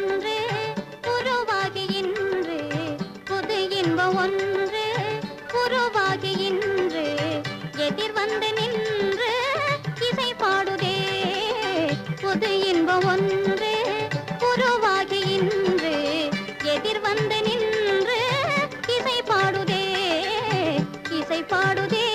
ஒன்று உருவாகி இன்று புது இன்பம் ஒன்று உருவாகி இன்று எதிர் வந்து நின்று இசை பாடுதே புது இன்பம் ஒன்று உருவாகி இன்று எதிர் வந்து நின்று இசை பாடுதே இசை பாடுதே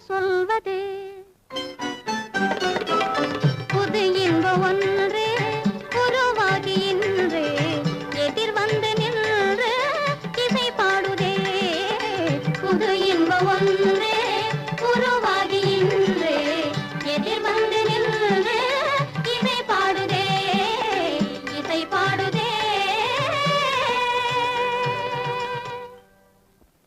சொல்வது புது இன்பம் ஒன்று உருவாகி இன்று எதிர் வந்து நின்று இசை பாடுதே புது இன்பம் ஒன்று